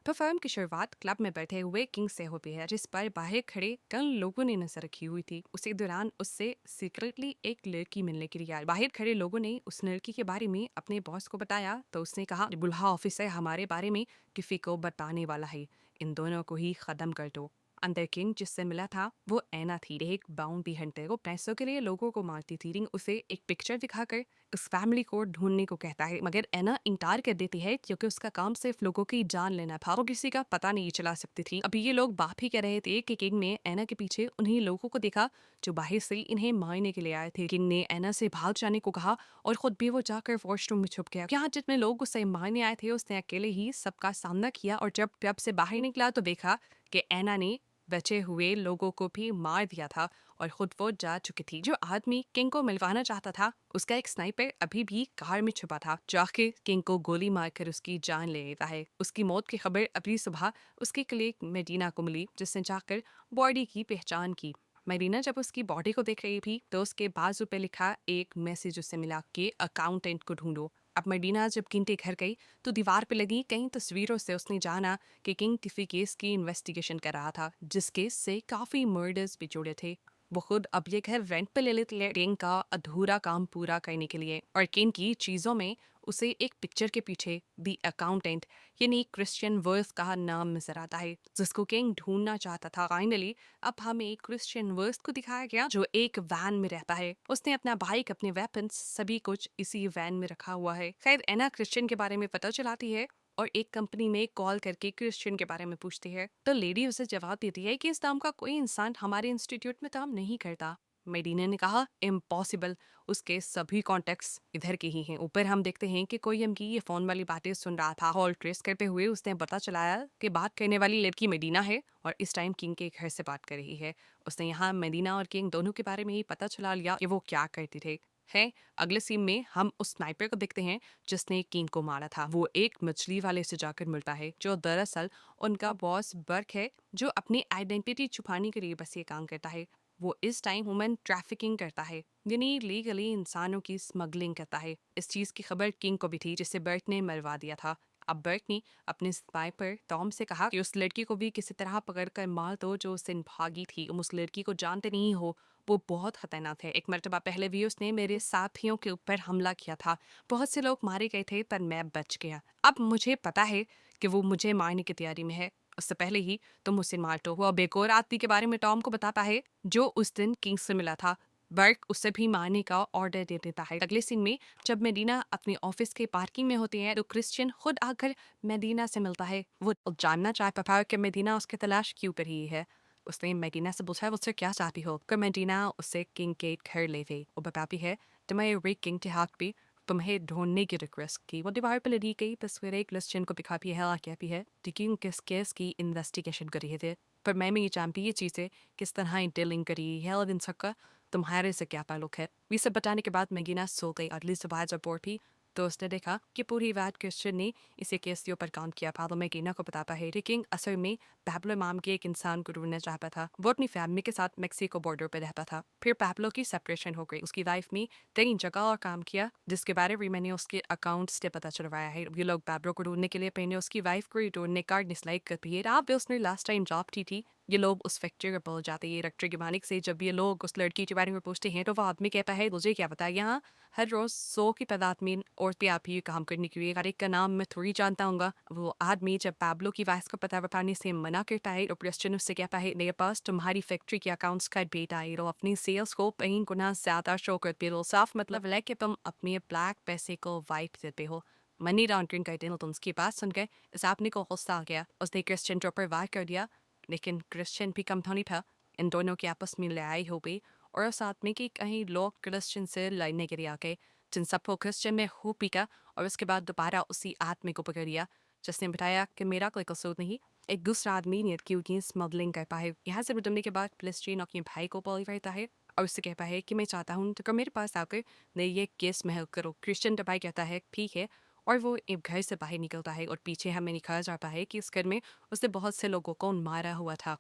तो फिल्म की शुरुआत क्लब में बैठे हुए किंग से होती है, जिस पर बाहर खड़े कई लोगों ने नजर रखी हुई थी। उसी दौरान उससे सीक्रेटली एक लड़की मिलने के लिए आई। बाहर खड़े लोगों ने उस लड़की के बारे में अपने बॉस को बताया तो उसने कहा, बुल्हा ऑफिसर हमारे बारे में किसी को बताने वाला है, इन दोनों को ही खत्म कर दो। अंदर किंग जिससे मिला था वो ऐना थी, एक बाउंटी हंटर। वो पैसों के लिए लोगों को मारती थी। रिंग उसे एक पिक्चर दिखाकर उस फैमिली को ढूंढने को कहता है, मगर ऐना इनकार कर देती है क्योंकि उसका काम सिर्फ लोगों की जान लेना था। वो किसी का पता नहीं चला सकती थी। अभी ये लोग बात ही कह रहे थे कि किंग ने ऐना के पीछे उन्हीं लोगों को देखा जो बाहर से इन्हें मारने के लिए आए थे। किंग ने ऐना से भाग जाने को कहा और खुद भी वो जाकर वॉशरूम में छुप गया। यहाँ जितने लोग उसे मारने आए थे उसने अकेले ही सबका सामना किया और जब क्लब से बाहर निकला तो देखा कि ऐना ने बचे हुए लोगों को भी मार दिया था और खुद वो जा चुकी थी। जो आदमी किंग को मिलवाना चाहता था उसका एक स्नाइपर अभी भी कार में छुपा था, जाके किंग को गोली मारकर उसकी जान ले लेता है। उसकी मौत की खबर अभी सुबह उसकी कलीग मेडिना को मिली, जिसने जाकर बॉडी की पहचान की। मेडिना जब उसकी बॉडी को देख रही थी तो उसके बाजू पे लिखा एक मैसेज उसे मिला कि अकाउंटेंट को ढूंढो। अब मेडिना जब किंग के घर गई तो दीवार पे लगी कई तस्वीरों से उसने जाना कि किंग किसी केस की इन्वेस्टिगेशन कर रहा था, जिस केस से काफी मर्डर्स भी जुड़े थे। वो खुद अब ये घर रेंट पे ले लेती है किंग का अधूरा काम पूरा करने के लिए। और किंग की चीजों में उसे एक पिक्चर के पीछे दी अकाउंटेंट यानी क्रिश्चियन वर्थ का नाम नजर आता है, जिसको किंग ढूंढना चाहता था। फाइनली अब हमें क्रिश्चियन वर्थ को दिखाया गया जो एक वैन में रहता है। उसने अपना बाइक, अपने वेपन्स, सभी कुछ इसी वैन में रखा हुआ है। खैर ऐना क्रिश्चियन के बारे में पता चलाती है और एक कंपनी में कॉल करके क्रिश्चियन के बारे में पूछती है तो लेडी उसे जवाब देती है कि इस नाम का कोई इंसान हमारे इंस्टीट्यूट में काम नहीं करता। मेडिना ने कहा इम्पॉसिबल, उसके सभी कॉन्टेक्ट्स इधर के ही हैं। ऊपर हम देखते हैं कि कोई की ये फोन वाली बातें सुन रहा था। कॉल ट्रेस करते हुए उसने पता चलाया कि बात करने वाली लड़की मेडिना है और इस टाइम किंग के घर से बात कर रही है। उसने यहाँ मेडिना और किंग दोनों के बारे में ही पता चला लिया कि वो क्या करते थे। है अगले सीन में हम उस स्नाइपर को देखते हैं जिसने किंग को मारा था। वो एक मछली वाले से जाकर मिलता है जो दरअसल उनका बॉस बर्क है, जो अपनी आइडेंटिटी छुपाने के लिए बस ये काम करता है। वो इस टाइम ह्यूमन ट्रैफिकिंग करता है, यानी लीगली इंसानों की स्मगलिंग करता है। इस चीज की खबर किंग को भी थी जिसे बर्क ने मरवा दिया था। अब बर्क ने अपने स्नाइपर टॉम से कहा कि उस लड़की को भी किसी तरह पकड़कर मार दो जो उससे भागी थी। तुम उस लड़की को जानते नहीं हो, वो बहुत खतरनाक है। एक मरतबा पहले भी उसने मेरे साथियों के ऊपर हमला किया था। बहुत से लोग मारे गए थे पर मैं बच गया। अब मुझे पता है कि वो मुझे मारने की तैयारी में है। उससे पहले ही तुम उसे मार दो। वो अब एक और आदमी के बारे में टॉम को बताता है जो उस दिन किंग से मिला था। बर्क उसे भी मारने का ऑर्डर दे देता है। अगले सीन में जब मेडिना अपने ऑफिस के पार्किंग में होती है तो क्रिश्चियन खुद आकर मेडिना से मिलता है। वो जानना चाहता था कि मेडिना उसकी तलाश क्यों कर रही है। उसने मेडिना से पूछा उससे क्या चाहती हो। कर मेडिना उसे किंग के घर ले गई और बताती है तुम्हारे किंग के हाथ भी तुम्हें ढूंढने की रिक्वेस्ट की। वो दीवार पर लगी गई तस्वीरें क्रिश्चियन को दिखाती है और कहती है किंग किस केस की इन्वेस्टिगेशन कर रहे थे, पर मैं ये जानती ये चीज़ें किस तरह डीलिंग करी है और इन सबका तुम्हारे से क्या ताल्लुक है। ये सब बताने के बाद मेगिना सो गई। अगली सुबह जब बोर थी तो उसने देखा कि पूरी रात क्रिश्चियन ने इसे केस के ऊपर काम किया था। तो मेगिना को बताता है कि किंग असल में पैब्लो नाम के एक इंसान को ढूंढना चाहता था। वो अपनी फैमिली के साथ मेक्सिको बॉर्डर पर रहता था। फिर पैब्लो की सेपरेशन हो गई। उसकी लाइफ में कई जगह और काम किया जिसके बारे में मैंने उसके अकाउंट से पता चलवाया है। ये लोग पैब्लो को ढूंढने के लिए पहले उसकी वाइफ को ढूंढने का डिसलाइक करती है। आप उसने लास्ट टाइम जॉब की थी। ये लोग उस फैक्ट्री पर पहुंच जाते हैं। फैक्ट्री के मालिक से जब ये लोग उस लड़की के बारे में पूछते हैं तो वो आदमी कहता है मुझे क्या पता, यहाँ हर रोज 100 की तादाद में औरत भी आप ही काम करने के लिए। हर एक का नाम मैं थोड़ी जानता हूँ। वो आदमी जब पैब्लो की वाइफ को पता बताने से मना करता है तो क्रिश्चियन उससे कहता है मेरे पास तुम्हारी फैक्ट्री के अकाउंट्स का डेटा है तो अपनी सेल्स को 3 गुना ज्यादा शो करते हो। साफ मतलब है कि तुम अपने ब्लैक पैसे को वाइप देते हो। मनी लॉन्ड्रिंग करते हो तुम। उसकी बात सुनकर इस आदमी को गुस्सा आ गया। उसने क्रिश्चियन के ऊपर वार कर दिया, लेकिन क्रिश्चियन भी कम थोड़ी था। इन दोनों की आपस में लड़ाई हो गई और उस आदमी की कहीं लोग क्रिश्चियन से लड़ने के लिए आ गए, जिन सबको क्रिश्चियन में खूब पीटा और उसके बाद दोबारा उसी आदमी को पकड़ लिया जिसने बताया कि मेरा कोई कसूर नहीं, एक दूसरा आदमी ने की स्मगलिंग कर पाए। यहाँ से बदलने के बाद पुलिस अपने भाई को बोल रहता है और उससे कहता है कि मैं चाहता हूँ तो मेरे पास आकर नहीं ये केस में हेल्प करो। क्रिश्चियन भाई कहता है ठीक है और वो एक घर से बाहर निकलता है और पीछे हमें दिखाया जाता है कि इस घर में उसने बहुत से लोगों को मारा हुआ था।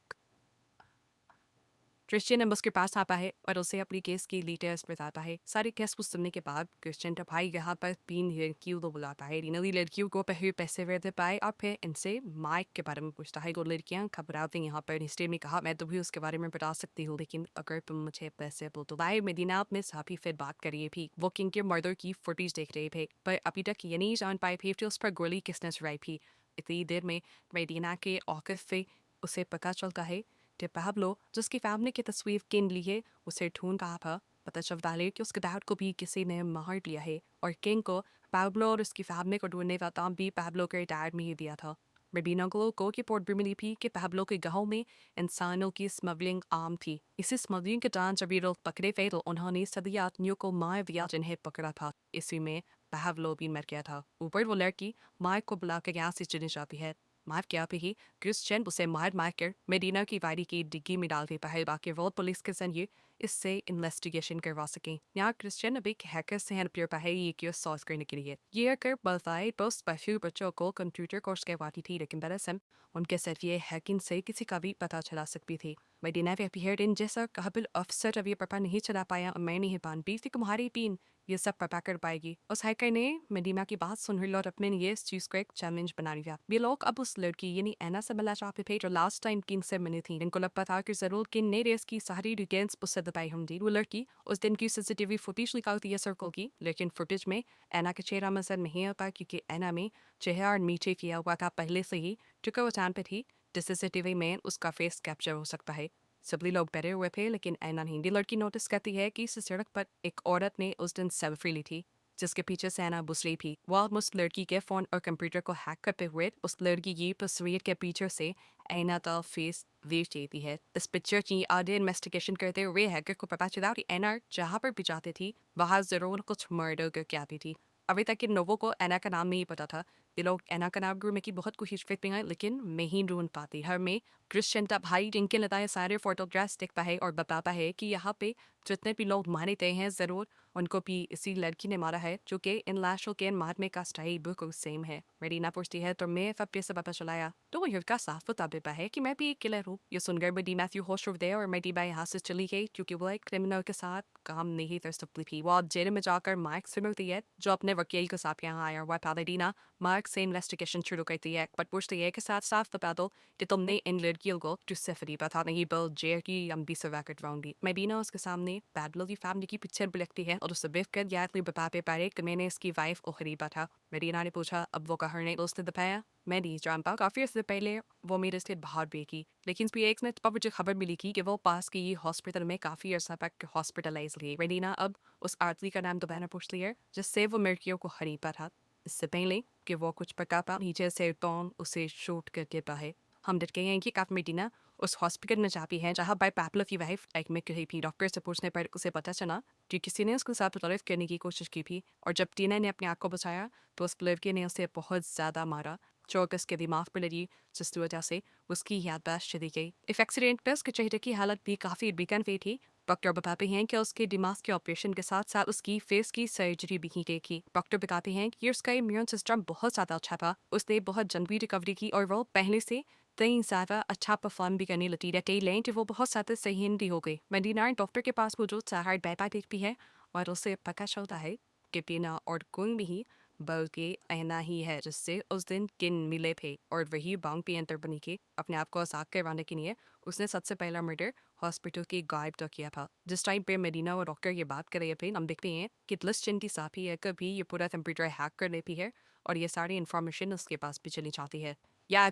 क्रिश्चियन अब उसके पास आता है और उसे अपनी केस की डिटेल्स बताता है। सारे केस को सुनने के बाद क्रिश्चियन का भाई यहाँ पर 3 लड़कियों को बुलाता है। रीनली लड़कियों को पहले पैसे देते पाए और फिर इनसे माइक के बारे में पूछता है। तो लड़कियाँ घबराती यहाँ पर। हिस्ट्री में कहा मैं तो भी उसके बारे में बता सकती हूँ, लेकिन अगर तुम मुझे पैसे दो तो। भाई मदीना अपने साथी फिर बात करिए भी। वो किंग के मर्डर की फुटेज देख रहे थे, पर अभी तक ये नहीं जान पाए थे कि उस पर गोली किसने चलाई थी। इतनी देर में मदीना के ऑफिस से उसे पता चलता है कि पाब्लो, जिसकी फैमिली की तस्वीर किन ली है, उसे ढूंढ रहा था। पता चलता है कि उसके डैड को भी किसी ने मार लिया है और किंग को पाब्लो और उसकी फैमिली को ढूंढने का काम भी पाब्लो के डैड में ही दिया था। रबीना को रिपोर्ट भी मिली थी कि पाब्लो के गांव में इंसानों की स्मगलिंग आम थी। इसी स्मगलिंग के दौरान जब ये लोग पकड़े गए तो उन्होंने सभी आदमियों को मार दिया जिन्हें पकड़ा था। इसी में पाब्लो भी मर गया था। ऊपर वो लड़की मार्क को बुला के यहाँ से चली जाती है। माफ किया भी क्रिश्चियन उसे मार कर मेडिना की वारी की डिग्गी में डाल देता है बाकी वो पुलिस के जरिए इससे इन्वेस्टिगेशन करवा सकें। यहाँ क्रिश्चियन अभी हैकर से हेल्प करता है ये केस सॉल्व करने के लिए। ये हैकर बल्फाइड पोस्ट स्पेशल बच्चों को कंप्यूटर कोर्स करवाती थी, लेकिन दरअसल उनके सिर्फ ये हैकिंग से किसी का भी पता चला सकती थी। मेडिना भी अपीयर्ड इन जैसा काबिल अफसर अभी पता नहीं चला पाया और मैं नहीं पान भी थी तुम्हारी पीन ये सब पता कर पाएगी। उस हैकर ने मदीना की बात सुन हुई और अपने लिए इस चीज को एक चैलेंज बना लिया। ये लोग अब उस लड़की यानी एना से मिला चाहते थे जो लास्ट टाइम किन से मिली थी। इनको लगता था कि जरूर किन ने रेस की सारी डिटेल्स उससे दबाई होंगी। वो लड़की उस दिन की सीसीटीवी फुटेज निकालती है सर्कल की, लेकिन फुटेज में एना का चेहरा नजर नहीं आता क्योंकि एना में चेहरा और नीचे किया हुआ था पहले से ही। चुका वो चांद पे थी सीसीटीवी में उसका फेस कैप्चर हो सकता है। सभी लोग बैठे हुए थे लेकिन ऐना नहीं। ये लड़की नोटिस करती है कि इस सड़क पर एक औरत ने उस दिन सेल्फी ली थी जिसके पीछे से ऐना बुस रही थी। वो उस लड़की के फोन और कंप्यूटर को हैक करते हुए उस लड़की की तस्वीर के पीछे से ऐना का फेस देख देती है। इस पिक्चर की आगे इन्वेस्टिगेशन करते हुए हैकर को पता चला कि ऐना जहाँ पर भी जाती थी वहाँ जरूर कुछ मर्डर करके आती थी। अभी तक इन लोगों को ऐना का नाम नहीं पता था। ये लोग ऐना का नाम ढूंढने की बहुत कोशिश करते हैं लेकिन नहीं ढूंढ पाती। हर में क्रिश्चियन का भाई जिनके लगाए सारे फोटोग्राफ्स देखता है और बताता है कि यहाँ पे जितने भी लोग मारे गए हैं जरूर उनको भी इसी लड़की ने मारा है, जो कि इन लाशों के मारने का स्टाइल बिल्कुल सेम है। मेरीना पूछती है तो मैं सब से पता चलाया तो वो का साफ बता देता है कि मैं भी एक किलर हूँ। ये सुनकर बड़ी मैथ्यू होश उठ गए और मेरी बाई यहाँ से चली गई क्योंकि वो एक क्रिमिनल के साथ काम नहीं कर सकती थी। वो अब जेल में जाकर मार्क से मिलती है जो अपने वकील के साथ यहाँ आया हुआ। पैलेडिना मार्क से इन्वेस्टिगेशन शुरू करती है बट पूछती है कि साथ साफ बता दो कि तुमने इन लड़कियों को जोसेफनी बता नहीं बिल जेर की लंबी सजा कटवाऊंगी। मेडिना उसके सामने बैडलो की फैमिली की पिक्चर बिलखती है और उसे देख कर याद बताते पारे कि मैंने इसकी वाइफ को खरीदा था। मेडिना ने पूछा अब वो कहा ने दोस्त दबाया। मैं नहीं जानता, काफी अर्से पहले वो मेरे से बाहर बेकी, लेकिन फिर एक मिनट पर मुझे खबर मिली थी कि वो पास की हॉस्पिटल में काफी अर्सा तक हॉस्पिटलाइज रही। मेडिना अब उस आदमी का नाम दोबारा पूछ लिया जिससे वो लड़कियों को खरीदा था। इससे पहले कि वो कुछ पका पा नीचे से टोन उसे शूट करके पाए। हम डट गए हैं कि काफ मेडिना उस हॉस्पिटल में जाती है जहाँ बाय पैपलो की वाइफ एडमिट रही थी। डॉक्टर से पूछने पर उसे पता चला कि किसी ने उसके साथ तलफ करने की कोशिश की थी और जब टीना ने अपने आँख को बचाया तो उस लड़के ने उसे बहुत ज़्यादा मारा। चोट उसके दिमाग पर लगी जिसकी वजह से उसकी याददाश्त चली गई। इस एक्सीडेंट पर उसके चेहरे की हालत भी काफ़ी बिकन हुई थी। डॉक्टर बताते हैं कि उसके दिमाग के ऑपरेशन के साथ साथ उसकी फेस की सर्जरी भी की गई थी। डॉक्टर बताते हैं कि उसका इम्यून सिस्टम बहुत ज़्यादा अच्छा था, उसने बहुत जल्दी रिकवरी की और वो पहले से कई ज़्यादा अच्छा परफॉर्म भी करने लगी। कई लें कि वो बहुत ज़्यादा सही भी हो गई। मेडिना डॉक्टर के पास मौजूद सहार बैपा देखती है और उसे पता चलता है कि पीना और कोई भी बल्कि ऐना ही है जिससे उस दिन किन मिले थे और वही बांग पे एंटर बनी के अपने आप को आजाद करवाने के लिए उसने सबसे पहला मर्डर हॉस्पिटल की गायब तो किया था। जिस टाइम पे मेडिना और डॉक्टर ये बात कर रहे थे हम देखते हैं कि लिस्टन की साथी है कभी ये पूरा कंप्यूटर हैक कर लेती है और ये सारी इन्फॉर्मेशन उसके पास भी चली जाती है। या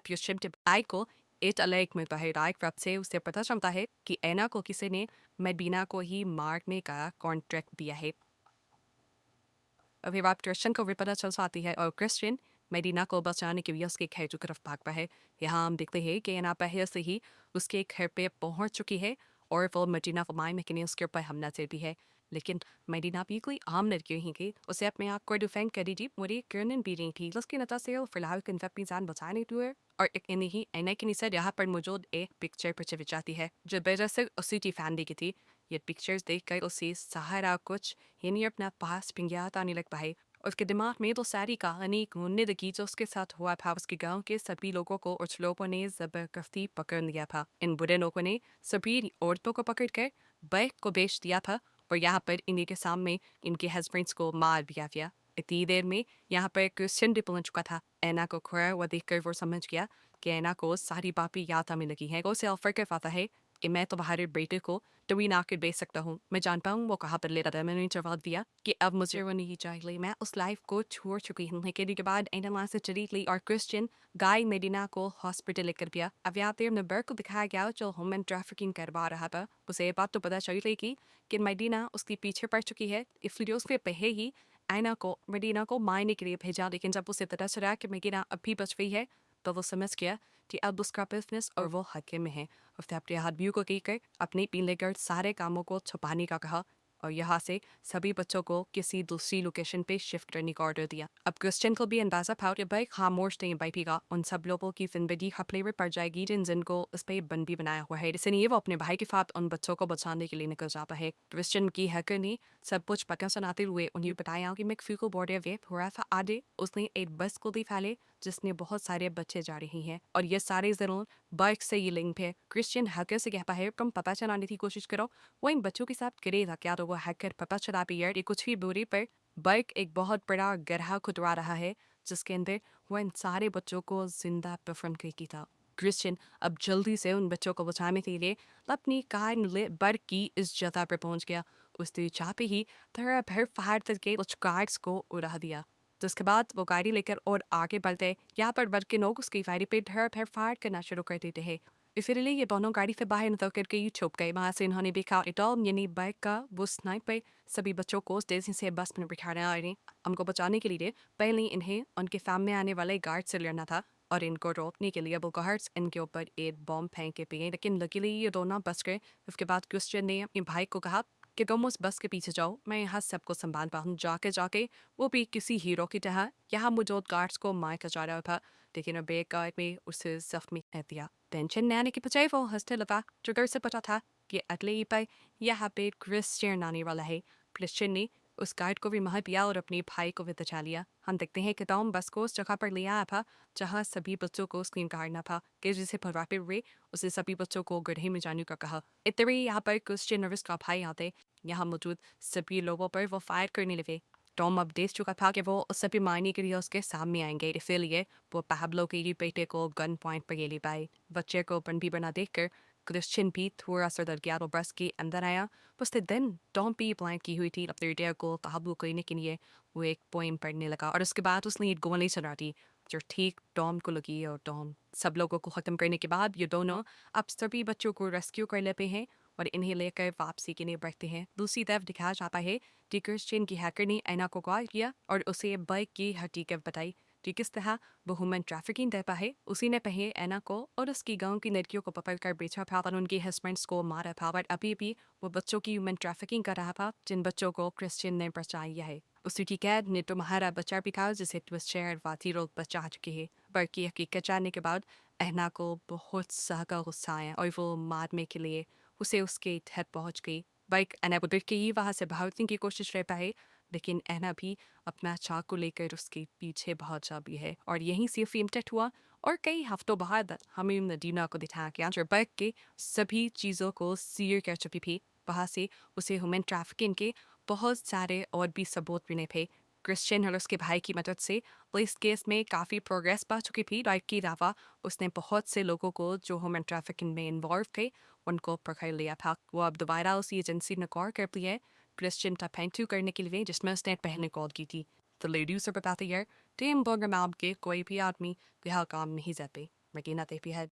आई को एक अलग में बहराइक रब से उसे पता चलता है कि ऐना को किसी ने मेडिना को ही मारने का कॉन्ट्रैक्ट दिया है। अभी बात क्रिश्चियन को भी पता चल जाती है और क्रिश्चियन मेडिना को बचाने के लिए उसके घर की तरफ भागता है। यहाँ हम देखते हैं कि ऐना पहले से ही उसके घर पे पहुंच चुकी है और वो मेडिना को मारने के लिए उसके ऊपर हमला करती है। लेकिन मेडिना भी कोई आम लड़की ही की उसे अपने आप को डिफेंड करी थी। मुझे कर्नन भी नहीं थी उसकी नता से फिलहाल अपनी जान बचाने हुए और एक नहीं एना के नीचे यहाँ पर मौजूद एक पिक्चर पर चली जाती है जो वजह से उसी की फैमिली की थी। ये पिक्चर्स देख कर उसे सहारा कुछ यानी अपना पास पिंगियात आने लगता है उसके दिमाग में तो सारी कहानी घूमने लगी जो उसके साथ हुआ था। उसके गांव के सभी लोगों को उस लोगों ने जबरदस्ती पकड़ लिया था। इन बुरे लोगों ने सभी औरतों को पकड़कर बाइक को बेच दिया था और यहाँ पर इन्हीं के सामने इनके हस्बैंड्स को मार दिया गया। इतनी देर में यहाँ पर क्रिश्चियन भी पहुंच चुका था। ऐना को खोया हुआ देखकर वो समझ गया कि ऐना को सारी बातें याद आने लगी हैं। उसे ऑफर कर पाता है कि मैं तुम्हारे बेटे को टवीन आकर बेच सकता हूँ, मैं जानता हूँ वो कहाँ पर ले रहा था। मैंने जवाब दिया कि अब मुझे वो नहीं चाहिए, मैं उस लाइफ को छोड़ चुकी हूँ। लेकिन के बाद एना वहाँ से चली गई और क्रिश्चियन गाय मेडिना को हॉस्पिटल लेकर गया। अब यहाँ पर नंबर को दिखाया गया जो ह्यूमन ट्रैफिकिंग करवा रहा था। उसे ये बात तो पता चल गई कि मेडिना उसके पीछे पड़ चुकी है, इसलिए उसके पहले ही मेडिना को मारने के लिए भेजा। लेकिन जब उसे पता चला कि मेडिना अभी बच गई है तो वो समझ गया कि अब उसका बिजनेस और वो हक में है। उसने अपने आदमियों को कहकर अपने पीले गर्द सारे कामों को छुपाने का कहा और यहाँ से सभी बच्चों को किसी दूसरी लोकेशन पे शिफ्ट करने का ऑर्डर दिया। अब क्रिश्चियन को भी अंदाजा था कि भाई खामोश नहीं बैठेगा, उन सब लोगों की जिंदगी खतरे में पड़ जाएगी जिनको इस पे बंदी बनाया हुआ है। इसलिए वो अपने भाई के साथ उन बच्चों को बचाने के लिए निकल जाता है। क्रिश्चियन की हैकर ने सब कुछ पता सुनाते हुए उन्हें बताया कि मैक्फ्यू बॉर्डर वे थोड़ा सा आगे उसने एक बस को दिखाले जिसमें बहुत सारे बच्चे जा रहे हैं और ये सारे जरूर बाइक से ये लिंक है। क्रिश्चियन हैकर से कहता है तुम पता चलाने की कोशिश करो वो इन बच्चों के साथ करेगा क्या। तो वो हैकर पता चला भी यार कुछ ही दूरी पर बाइक एक बहुत बड़ा गड्ढा खुदवा रहा है जिसके अंदर वो इन सारे बच्चों को जिंदा दफन करके था। क्रिश्चियन अब जल्दी से उन बच्चों को बचाने के लिए अपनी कार ले बढ़ की इस जगह पर पहुंच गया। उसने चाहते ही तरह भर फायर करके उस कार्स को उड़ा दिया। तो उसके बाद वो गाड़ी लेकर और आगे बढ़ते। यहाँ पर बढ़ के लोग उसकी गाड़ी पे ढेर भर फायर करना शुरू कर देते हैं। इसीलिए ये दोनों गाड़ी से बाहर निकल करके ये छुप गए। वहाँ से इन्होंने देखा इटॉम यानी बाइक का वो स्नाइपर सभी बच्चों को स्टेशन से बस में बिठाना और हमको बचाने के लिए पहले इन्हें उनके सामने आने वाले गार्ड से लड़ना था और इनको रोकने के लिए वो गार्ड्स इनके ऊपर एक बॉम्ब फेंक के पिए। लेकिन लकीली ये दोनों बच गए। उसके बाद क्रिश्चियन ने अपने भाई को कहा कि तुम उस बस के पीछे जाओ, मैं यहाँ सबको संभाल पाऊँ। जाके जाके वो भी किसी हीरो की तरह यहाँ मौजूद गार्ड्स को मार कर जा रहा था। लेकिन अब एक गार्ड में उसे जख्मी कर दिया। टेंशन न आने के बजाय वो हंसने लगा। ट्रिगर से पता था कि अगले ही पर यहाँ पे क्रिश्चियन आने वाला है। क्रिश्चियन ने उस गार्ड को भी मार दिया और अपने भाई को भी बचा लिया। हम देखते हैं कि टॉम बस को उस जगह पर ले आया था जहाँ सभी बच्चों को स्क्रीन काटना था कि जिसे भरवाते हुए उसे सभी बच्चों को गड्ढे में जाने का कहा। इतने यहाँ पर क्रिश्चियन और उसका भाई आते। यहाँ मौजूद सभी लोगों पर वो फायर करने लगे। टॉम अब देख चुका था कि वो सभी मारने के लिए उसके सामने आएंगे, इसीलिए वो पाब्लो के बेटे को गन पॉइंट पर ये ले पाए। बच्चे को बंदी बना देखकर क्रिश्चियन भी थोड़ा सा डर गया तो बस के अंदर आया। उसने दिन टॉम भी ब्लाइंड की हुई थी। अपने डेयर को काबू करने के लिए वो एक पोइम पढ़ने लगा और उसके बाद उसने एक गोली चला दी जो ठीक टॉम को लगी और टॉम सब लोगों को ख़त्म करने के बाद ये दोनों अब सभी बच्चों को रेस्क्यू कर लेते हैं और इन्हें लेकर वापसी के लिए बढ़ते हैं। दूसरी तरफ दिखाया जाता है कि क्रिश्चियन की हैकर ने ऐना को कॉल किया और उसे बाइक की हकीकत बताई कि किस तरह वो ह्यूमन ट्रैफिकिंग करता है। उसी ने पहले ऐना को और उसकी गांव की लड़कियों को पकड़ कर बेचा था और उनके हस्बैंड्स को मारा था। बट अभी भी वो बच्चों की ह्यूमन ट्रैफिकिंग कर रहा था जिन बच्चों को क्रिश्चियन ने बचाया है। उसी की कैद ने तुम्हारा बच्चा भी था जिसे ट्विस्टर वातीरों बचा चुके हैं। बल्कि हकीकत जानने के बाद ऐना को बहुत सख्त गुस्सा आया और वो मारने के लिए उसे उसके तहत पहुंच गई। बाइक ऐना को देख के ही वहाँ से भागने की कोशिश करता है लेकिन ऐना भी अपना चाकू लेकर उसके पीछे बहुत जाती है और यहीं से फिल्म सेट हुआ। और कई हफ्तों बाद हमें नदीना को दिखाया गया जो बाइक के सभी चीज़ों को सीर कर चुकी थी। वहाँ से उसे ह्यूमन ट्रैफिकिंग के बहुत सारे और भी सबूत मिले थे। क्रिश्चियन और उसके भाई की मदद से इस केस में काफ़ी प्रोग्रेस पा चुकी थी। बाइक के अलावा उसने बहुत से लोगों को जो ह्यूमन ट्रैफिकिंग में इन्वॉल्व थे उनको पकड़ लिया था। वो अब दोबारा उसी एजेंसी ने कॉल कर लिया है क्रिश्चियन का पेंटू करने के लिए जिसमें उसने पहले कॉल की थी। तो लेडीज से बताते यार टीम बर्गर मैम के कोई भी आदमी यहाँ काम नहीं जाते। मकीना देती है।